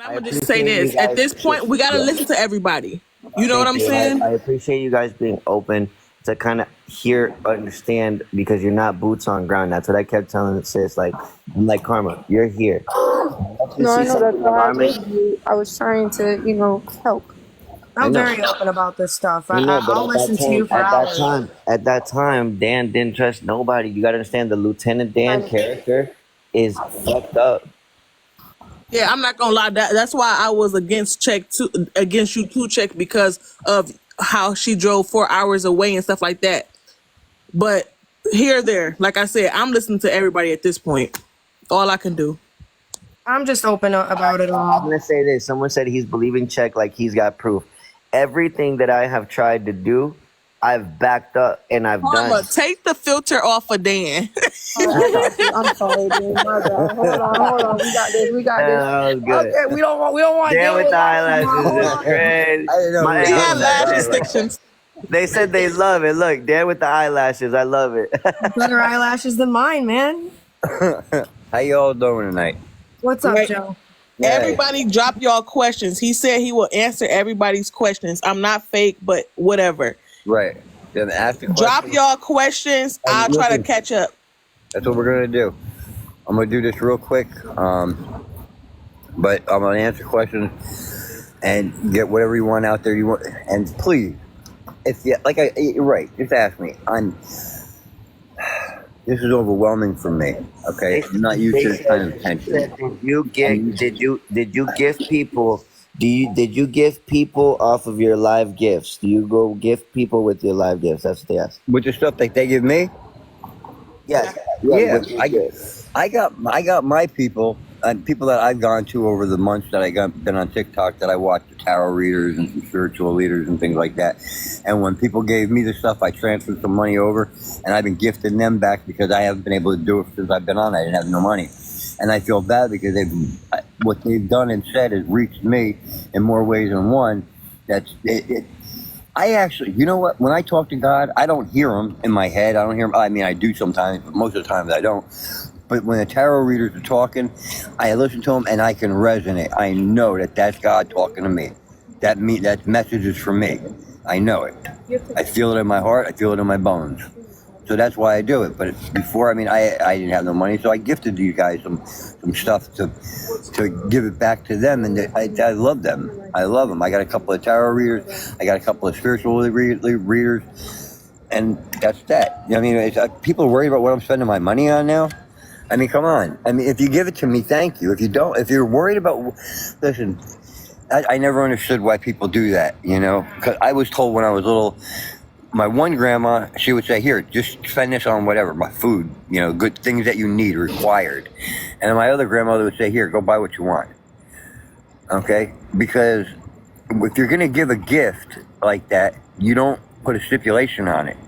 I'm I gonna just say appreciate you this. At guys. this point, we gotta Yeah, listen to everybody. You know what thank I'm you. saying? I appreciate you guys being open to kind of hear, understand, because you're not boots on ground. That's what I kept telling sis. Like, I'm like, Karma, you're here. Once you No, I see know that's something why I alarming, told you. I was trying to, help. I I'm know. very open about this stuff. I know, but I'll listen to you for hours. at that time, Dan didn't trust nobody. You got to understand the Lieutenant Dan And character is fucked up. Yeah, I'm not gonna lie. That's why I was against you too, check, because of how she drove 4 hours away and stuff like that. But here, there, like I said, I'm listening to everybody at this point. All I can do. I'm just open about it I'm all. gonna say this. Someone said he's believing Czech like he's got proof. Everything that I have tried to do, I've backed up and I've done. Karma, take the filter off of Dan. I got you. I'm sorry, dude. My bad. Hold on. We got this. We got this. That was good. Okay, we don't want Dan with the eyelashes Hold is on. great. I didn't know My we He were had doing lash that. extensions. They said they love it. Look, Dan with the eyelashes. I love it. Better eyelashes than mine, man. How y'all doing tonight? What's up, Right. Joe? Everybody drop y'all questions. He said he will answer everybody's questions. I'm not fake, but whatever. Right. Then ask the question. Drop y'all questions. I'll try to catch up. That's what we're gonna do. I'm gonna do this real quick. But I'm gonna answer questions and get whatever you want out there. You want, and please, if you you're right. Just ask me. This is overwhelming for me. Okay, I'm not used to this kind of attention. Did you gift people? Did you gift people off of your live gifts? Do you go gift people with your live gifts? That's what they ask. With the stuff that they give me, Yes. yeah, with your I gifts. got my people. People that I've gone to over the months that been on TikTok, that I watched the tarot readers and some spiritual leaders and things like that. And when people gave me the stuff, I transferred some money over, and I've been gifting them back because I haven't been able to do it since I've been on. I didn't have no money, and I feel bad because what they've done and said has reached me in more ways than one. That's it. I actually, you know what? When I talk to God, I don't hear him in my head. I don't hear him. I mean, I do sometimes, but most of the times I don't. But when the tarot readers are talking, I listen to them and I can resonate. I know that that's God talking to me. That message is for me. I know it. I feel it in my heart. I feel it in my bones. So that's why I do it. But before, I mean, I didn't have no money, so I gifted you guys some stuff to give it back to them, and I love them. I love them. I got a couple of tarot readers. I got a couple of spiritual readers, and that's that. I mean, people are worried about what I'm spending my money on now. I mean, come on. I mean, if you give it to me, thank you. If you don't, if you're worried about, listen, I never understood why people do that, you know? Because I was told when I was little, my one grandma, she would say, here, just spend this on whatever, my food, you know, good things that you need, required. And my other grandmother would say, here, go buy what you want. Okay? Because if you're going to give a gift like that, you don't put a stipulation on it.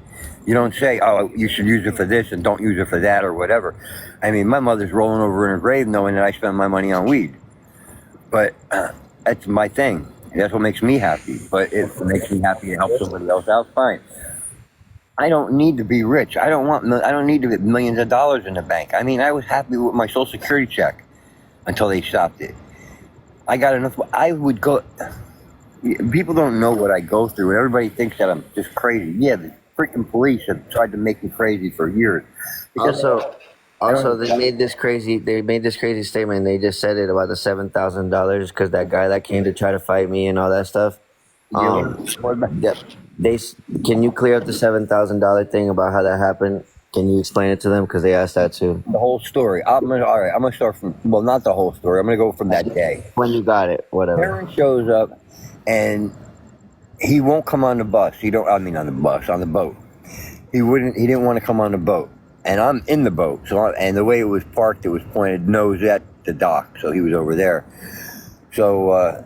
You don't say, oh, you should use it for this and don't use it for that or whatever. I mean, my mother's rolling over in her grave knowing that I spend my money on weed. But that's my thing. That's what makes me happy. But if it makes me happy to help somebody else out, fine. I don't need to be rich. I don't need to get millions of dollars in the bank. I mean, I was happy with my Social Security check until they stopped it. I got enough. I would go. People don't know what I go through, and everybody thinks that I'm just crazy. Yeah, the freaking police have tried to make me crazy for years. Also, they made this crazy statement. They just said it about the $7,000 because that guy that came to try to fight me and all that stuff. Yep. Can you clear up the $7,000 thing about how that happened? Can you explain it to them because they asked that too? The whole story. All right. I'm gonna start from. Well, not the whole story. I'm gonna go from that day. When you got it, whatever. Parent shows up, and he won't come on the bus. On the boat. He wouldn't. He didn't want to come on the boat, and I'm in the boat. And the way it was parked, it was pointed nose at the dock. So he was over there. So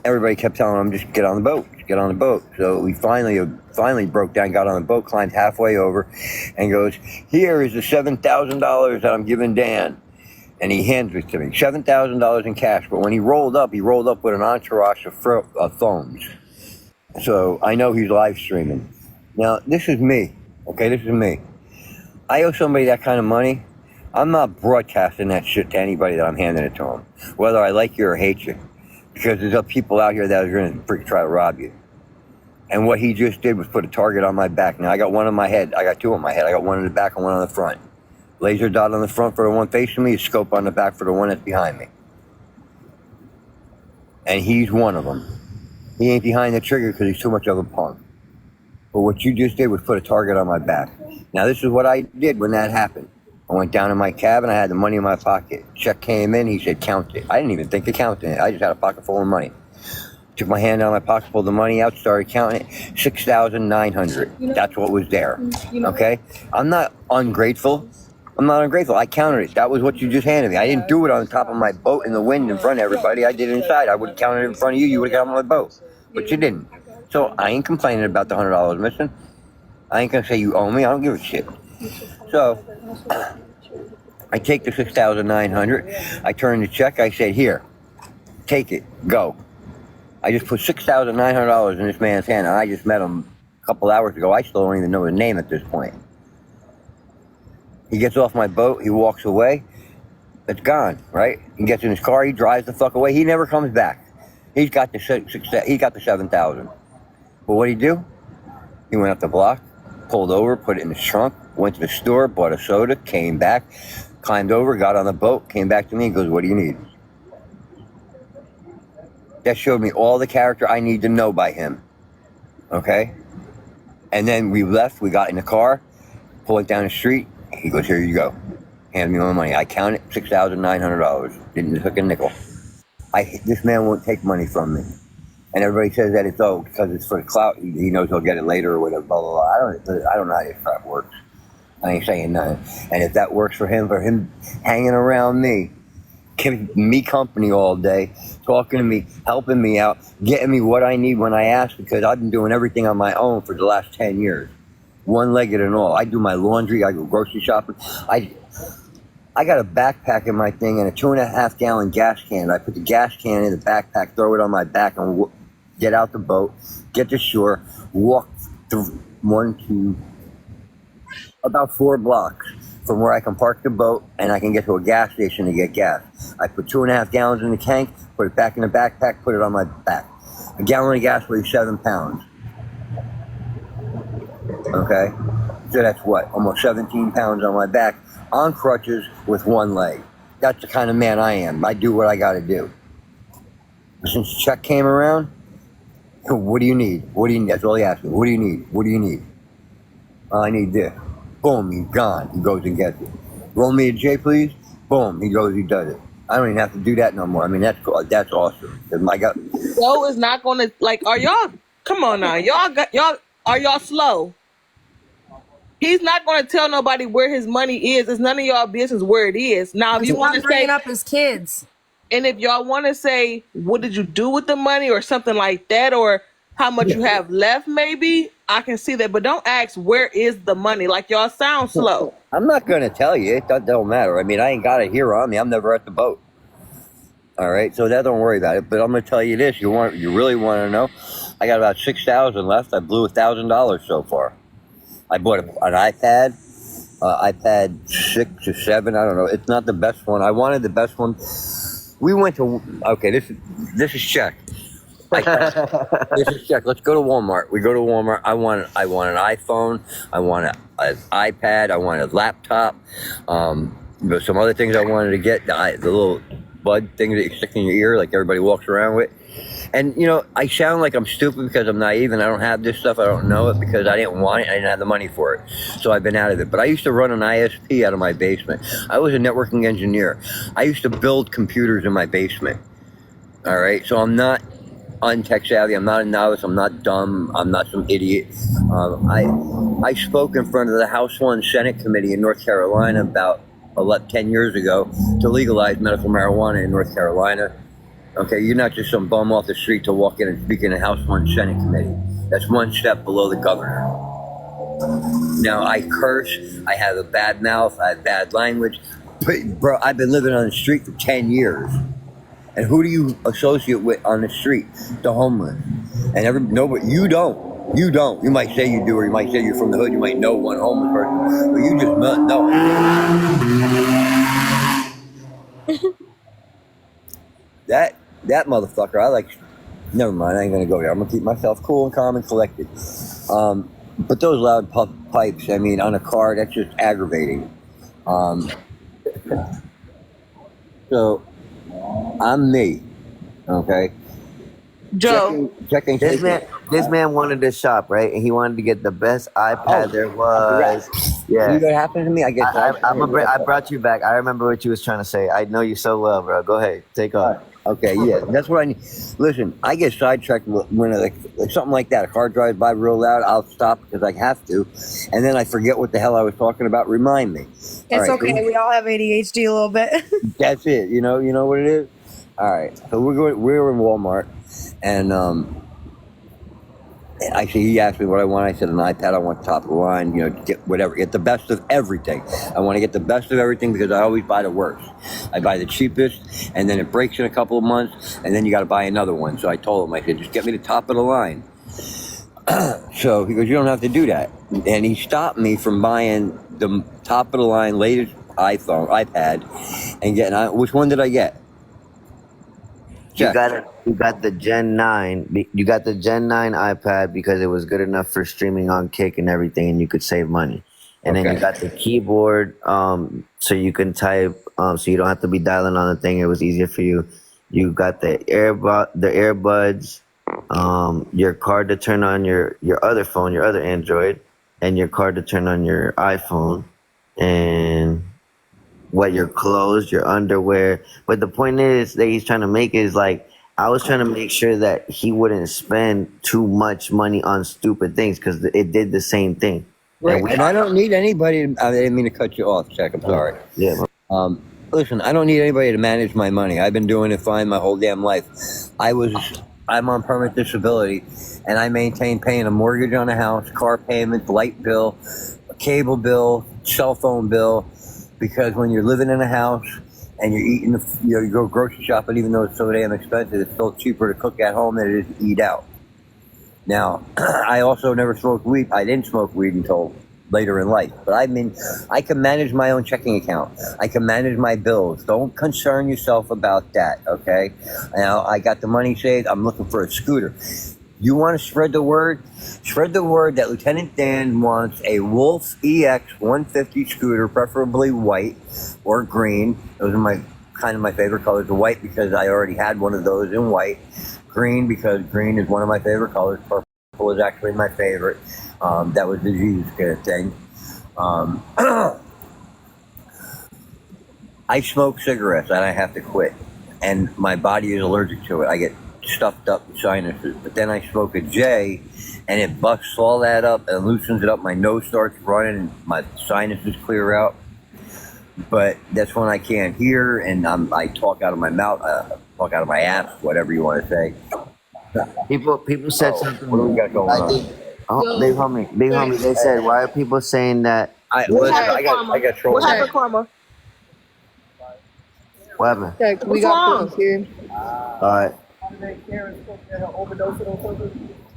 everybody kept telling him, just get on the boat. Get on the boat. So he finally broke down, got on the boat, climbed halfway over, and goes, here is the $7,000 that I'm giving Dan. And he hands it to me, $7,000 in cash. But when he rolled up with an entourage of phones. So I know he's live streaming. Now, this is me. Okay, this is me. I owe somebody that kind of money. I'm not broadcasting that shit to anybody that I'm handing it to them, whether I like you or hate you, because there's people out here that are going to try to rob you. And what he just did was put a target on my back. Now I got one on my head. I got two on my head. I got one in the back and one on the front. Laser dot on the front for the one facing me, scope on the back for the one that's behind me. And he's one of them. He ain't behind the trigger because he's too much of a punk. But what you just did was put a target on my back. Now this is what I did when that happened. I went down in my cabin. I had the money in my pocket. Check came in. He said, count it. I didn't even think of counting it. I just had a pocket full of money. Took my hand out of my pocket, pulled the money out, started counting it. $6,900. That's what was there. Okay? I'm not ungrateful. I counted it. That was what you just handed me. I didn't do it on top of my boat in the wind in front of everybody. I did it inside. I would have counted it in front of you. You would have got on my boat. But you didn't. So I ain't complaining about the $100 missing. I ain't going to say you owe me. I don't give a shit. So I take the $6,900. I turn the check. I said, here, take it. Go. I just put $6,900 in this man's hand, and I just met him a couple hours ago. I still don't even know his name at this point. He gets off my boat. He walks away. It's gone, right? He gets in his car. He drives the fuck away. He never comes back. He got the $7,000. But what'd he do? He went up the block, pulled over, put it in his trunk, went to the store, bought a soda, came back, climbed over, got on the boat, came back to me, and goes, what do you need? That showed me all the character I need to know by him. Okay? And then we left. We got in the car, pulled it down the street. He goes, here you go. Hand me my money. I counted $6,900. Didn't took a nickel. This man won't take money from me. And everybody says that it's because it's for the clout. He knows he'll get it later or whatever, blah, blah, blah. I don't know how this crap works. I ain't saying nothing. And if that works for him hanging around me, giving me company all day, talking to me, helping me out, getting me what I need when I ask, because I've been doing everything on my own for the last 10 years. One-legged and all. I do my laundry. I go grocery shopping. I got a backpack in my thing and a 2.5-gallon gas can. I put the gas can in the backpack, throw it on my back, and get out the boat, get to shore, walk through about 4 blocks from where I can park the boat and I can get to a gas station to get gas. I put 2.5 gallons in the tank, put it back in the backpack, put it on my back. A gallon of gas weighs 7 pounds. Okay? So that's what? Almost 17 pounds on my back, on crutches with one leg. That's the kind of man I am. I do what I gotta do. Since check came around, what do you need? What do you need? That's all he asked me. What do you need? What do you need? I need this. Boom, he's gone. He goes and gets it. Roll me a J, please. Boom, he goes, he does it. I don't even have to do that no more. I mean, that's cool. That's awesome. My God. Joe is not gonna are y'all? Come on now, are y'all slow? He's not gonna tell nobody where his money is. It's none of y'all business where it is. Now, if you want to bringing up his kids, and if y'all want to say, what did you do with the money or something like that, or how much you have left, maybe I can see that. But don't ask where is the money. Like, y'all sound slow. I'm not gonna tell you. It don't matter. I mean, I ain't got it here on me. I'm never at the boat. All right, so that don't worry about it. But I'm gonna tell you this: you really want to know? I got about $6,000 left. I blew $1,000 so far. I bought an iPad, iPad 6 or 7. I don't know. It's not the best one. I wanted the best one. We went to this is check. This is check. Let's go to Walmart. We go to Walmart. I want an iPhone. I want an iPad. I want a laptop. There's some other things I wanted to get. The little bud thing that you stick in your ear, like everybody walks around with. And, I sound like I'm stupid because I'm naive and I don't have this stuff. I don't know it because I didn't want it. I didn't have the money for it. So I've been out of it. But I used to run an ISP out of my basement. I was a networking engineer. I used to build computers in my basement. All right. So I'm not untech savvy. I'm not a novice. I'm not dumb. I'm not some idiot. I spoke in front of the House 1 Senate Committee in North Carolina about 10 years ago to legalize medical marijuana in North Carolina. Okay, you're not just some bum off the street to walk in and speak in a House 1 Senate Committee. That's one step below the governor. Now, I curse, I have a bad mouth, I have bad language. Bro, I've been living on the street for 10 years. And who do you associate with on the street? The homeless. And nobody, you don't. You don't. You might say you do, or you might say you're from the hood, you might know one homeless person, but you just don't know. that motherfucker, I like. Never mind, I ain't gonna go there. I'm gonna keep myself cool and calm and collected. But those loud pipes, I mean, on a car, that's just aggravating. Um, so I'm me, okay. Joe. Checking. This man wanted to shop, right? And he wanted to get the best iPad there I was. forgot. See Yeah. what happened to me? I get I brought you back. I remember what you was trying to say. I know you so well, bro. Go ahead. Take off. Okay, yeah, that's what I need. Listen, I get sidetracked when like something like that. A car drives by real loud, I'll stop because I have to, and then I forget what the hell I was talking about. Remind me. It's All right, okay. We all have ADHD a little bit. that's it. You know what it is. All right, so we're in Walmart, and actually he asked me what I want. I said an iPad. I want top of the line. Get the best of everything. I want to get the best of everything because I always buy the worst. I buy the cheapest, and then it breaks in a couple of months, and then you got to buy another one. So I told him, I said, just get me the top of the line. So he goes, you don't have to do that, and he stopped me from buying the top of the line latest iPad, and getting. Which one did I get? You got the Gen 9. You got the Gen 9 iPad because it was good enough for streaming on Kick and everything, and you could save money. And then you got the keyboard, so you can type, so you don't have to be dialing on the thing. It was easier for you. You got the earbuds, your card to turn on your other phone, your other Android, and your card to turn on your iPhone, and your clothes, your underwear. But the point is that he's trying to make is like, I was trying to make sure that he wouldn't spend too much money on stupid things because it did the same thing. Right, and I don't need anybody. I didn't mean to cut you off, Jack. I'm sorry. Yeah. Listen, I don't need anybody to manage my money. I've been doing it fine my whole damn life. I'm on permanent disability, and I maintain paying a mortgage on a house, car payment, light bill, cable bill, cell phone bill. Because when you're living in a house and you're eating, you go grocery shopping, even though it's so damn expensive, it's still cheaper to cook at home than it is to eat out. Now, I also never smoked weed. I didn't smoke weed until later in life. But I can manage my own checking account. I can manage my bills. Don't concern yourself about that, okay? Now, I got the money saved. I'm looking for a scooter. You want to spread the word? Spread the word that Lieutenant Dan wants a Wolf EX 150 scooter, preferably white or green. Those are my favorite colors. The white because I already had one of those in white. Green because green is one of my favorite colors. Purple is actually my favorite. That was the Jesus kind of thing. I smoke cigarettes and I have to quit. And my body is allergic to it. I get stuffed up sinuses. But then I smoke a J and it busts all that up and loosens it up. My nose starts running and my sinuses clear out. But that's when I can't hear and I talk out of my mouth, talk out of my ass, whatever you want to say. People said something. What do we got going on? Big homie. They said, why are people saying that? I got trolls. What happened, Karma? What happened? Okay, we got things here. All right.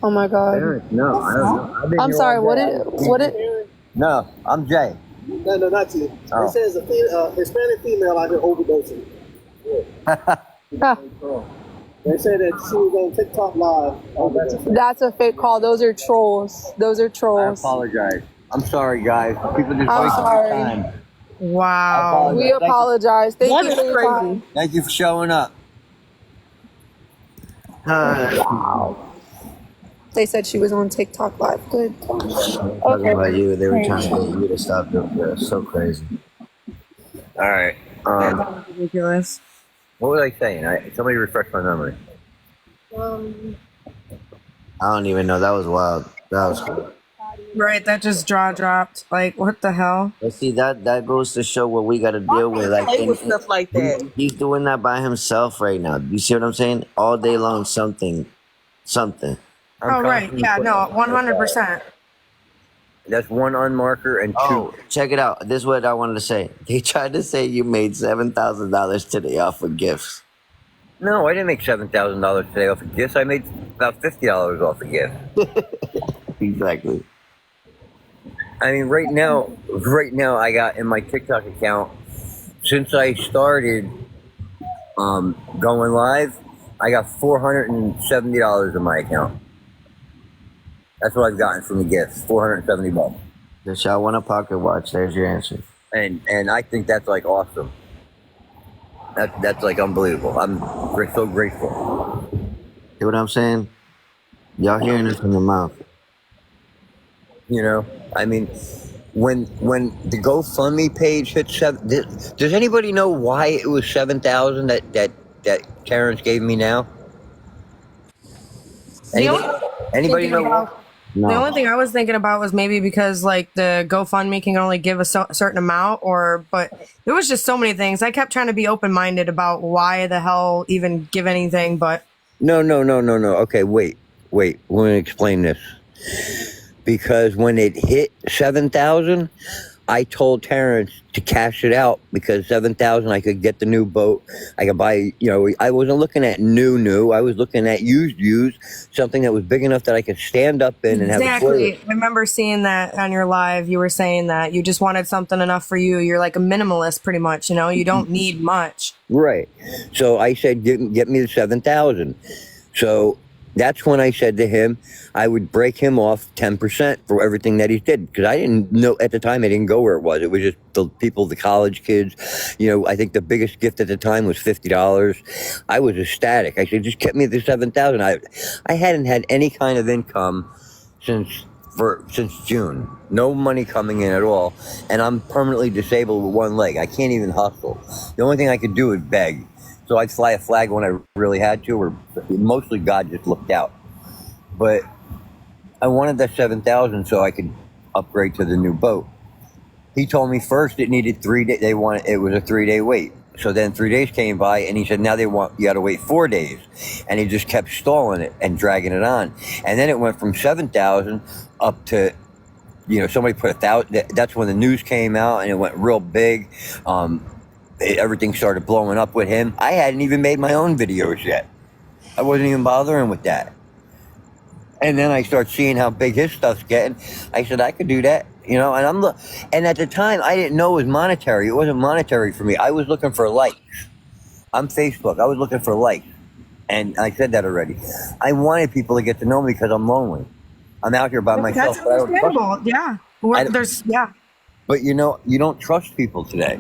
Oh my God. No, I don't know. I'm sorry. What did? No, I'm Jay. No, not you. Oh. It says a Hispanic female out here overdosing. They said that she was on TikTok live. That's a fake call. Those are trolls. Those are I trolls. apologize. I'm sorry, guys. People just I'm waste sorry. my time. Wow. We apologize. Thank That you is for your crazy. time. Thank you for showing up. They said she was on TikTok live. Good. Talking about you, they were trying to get you to stop doing that. So crazy. All right. Ridiculous. What was I saying? Somebody refresh my memory. I don't even know. That was wild. That was cool. Right, that just jaw dropped. Like, what the hell? But see, that goes to show what we got to deal with. Like, Play with stuff like that. he's doing that by himself right now. You see what I'm saying? All day long, something. Oh, right. Yeah, no, 100%. That's one unmarker and two. Oh, check it out. This is what I wanted to say. They tried to say you made $7,000 today off of gifts. No, I didn't make $7,000 today off of gifts. I made about $50 off of gifts. Exactly. I mean, right now, I got in my TikTok account, since I started going live, I got $470 in my account. That's what I've gotten from the gifts. $470. Does y'all want a pocket watch? There's your answer. And I think that's like awesome. That's like unbelievable. I'm so grateful. See what I'm saying? Y'all hearing this from the mouth. You know, I mean, when the GoFundMe page hit does anybody know why it was 7,000 that Terrence gave me now? Anybody know why? No. The only thing I was thinking about was maybe because like the GoFundMe can only give a certain amount, but there was just so many things. I kept trying to be open-minded about why the hell even give anything, but No. Okay, wait. Let me explain this. Because when it hit 7,000, I told Terrence to cash it out because 7,000 I could get the new boat. I could buy, I wasn't looking at new. I was looking at used, something that was big enough that I could stand up in and have a toilet. exactly. I remember seeing that on your live. You were saying that you just wanted something enough for you. You're like a minimalist pretty much, you don't need much. Right. So I said, get me the 7,000. So that's when I said to him, I would break him off 10% for everything that he did. Because I didn't know, at the time, I didn't go where it was. It was just the people, the college kids. I think the biggest gift at the time was $50. I was ecstatic. I said, just get me the 7,000. I hadn't had any kind of income since June. No money coming in at all. And I'm permanently disabled with one leg. I can't even hustle. The only thing I could do is beg. So I'd fly a flag when I really had to, or mostly God just looked out. But I wanted that 7,000 so I could upgrade to the new boat. He told me first it needed 3 days. It was a 3-day wait. So then 3 days came by, and he said, now you got to wait 4 days. And he just kept stalling it and dragging it on. And then it went from 7,000 up to, somebody put 1,000. That's when the news came out, and it went real big. Everything started blowing up with him. I hadn't even made my own videos yet. I wasn't even bothering with that. And then I start seeing how big his stuff's getting. I said, I could do that, and at the time I didn't know it was monetary. It wasn't monetary for me. I was looking for likes. I'm Facebook. I was looking for likes. And I said that already. I wanted people to get to know me because I'm lonely. I'm out here by myself. That's understandable. Yeah. But you don't trust people today.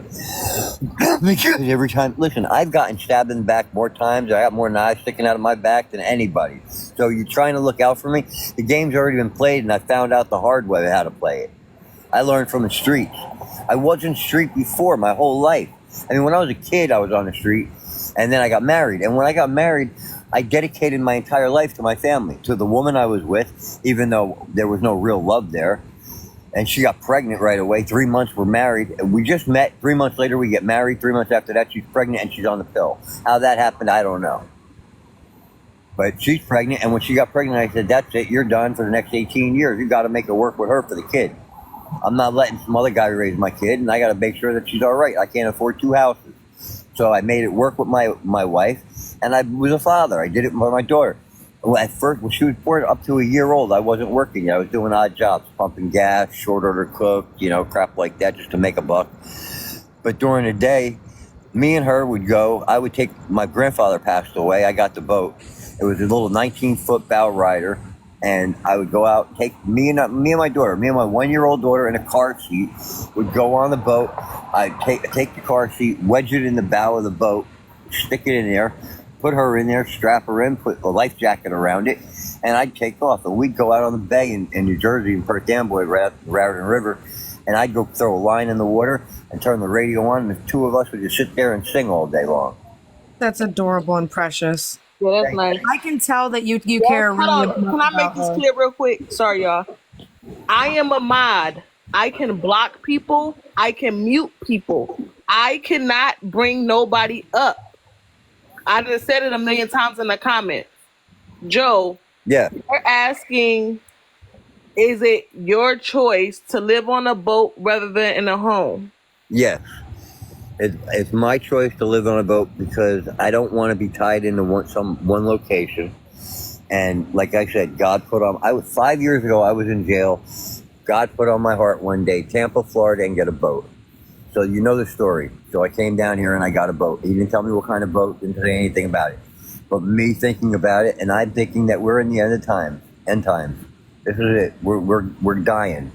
Because every time, listen, I've gotten stabbed in the back more times. I got more knives sticking out of my back than anybody. So you're trying to look out for me. The game's already been played, and I found out the hard way how to play it. I learned from the streets. I wasn't street before my whole life. I mean, when I was a kid, I was on the street, and then I got married. And when I got married, I dedicated my entire life to my family, to the woman I was with, even though there was no real love there. And she got pregnant right away. 3 months we're married. We just met. 3 months later, we get married. 3 months after that, she's pregnant and she's on the pill. How that happened, I don't know. But she's pregnant. And when she got pregnant, I said, that's it. You're done for the next 18 years. You got to make it work with her for the kid. I'm not letting some other guy raise my kid. And I got to make sure that she's all right. I can't afford 2 houses. So I made it work with my wife. And I was a father. I did it for my daughter. Well, at first, when she was born, up to a year old, I wasn't working. I was doing odd jobs, pumping gas, short order cook, crap like that, just to make a buck. But during the day, me and her would go. I would take, my grandfather passed away. I got the boat. It was a little 19-foot bow rider. And I would go out, take me and my daughter, me and my 1-year-old daughter in a car seat, would go on the boat. I'd take the car seat, wedge it in the bow of the boat, stick it in there, put her in there, strap her in, put a life jacket around it, and I'd take off. And we'd go out on the bay in New Jersey, in Perth Amboy, Raritan River, and I'd go throw a line in the water and turn the radio on, and the two of us would just sit there and sing all day long. That's adorable and precious. Yeah, that's nice. I can tell that you care really. Can I make this clear real quick? Sorry, y'all. I am a mod. I can block people. I can mute people. I cannot bring nobody up. I just said it a million times in the comments. Joe, yeah, you're asking, is it your choice to live on a boat rather than in a home? Yes. It's my choice to live on a boat because I don't want to be tied into one location. And like I said, God put on, 5 years ago, I was in jail. God put on my heart one day, Tampa, Florida, and get a boat. So you know the story. So I came down here and I got a boat. He didn't tell me what kind of boat, didn't say anything about it. But me thinking about it, and I'm thinking that we're in the end of times. End times. This is it. We're dying.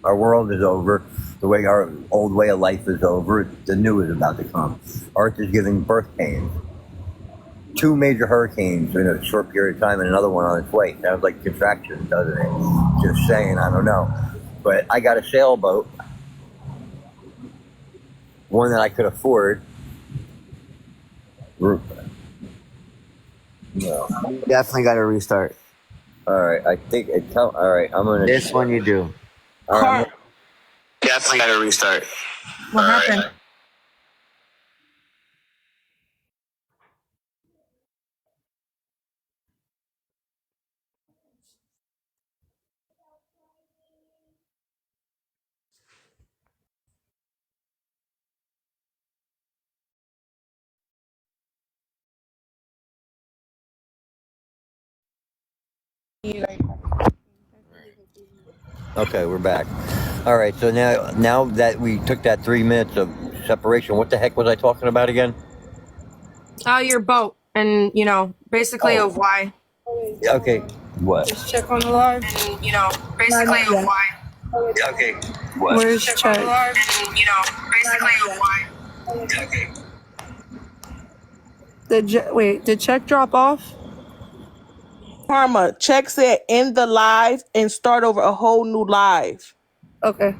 Our world is over. The way our old way of life is over. The new is about to come. Earth is giving birth pains. 2 major hurricanes in a short period of time, and another one on its way. Sounds like contractions, doesn't it? Just saying. I don't know. But I got a sailboat, one that I could afford. No. Definitely got to restart. All right, I think it's all right. I'm gonna. This one you do. All right, Definitely got to restart. What happened? okay, we're back. All right, so now that we took that 3 minutes of separation, what the heck was I talking about again? Your boat, and basically of why. Okay, what? Just check on the live. And basically Not yet. of why. Okay, what? Where's Check on the check? live, and basically of why. Okay. Did check drop off? Karma, check said end the live and start over a whole new live. Okay.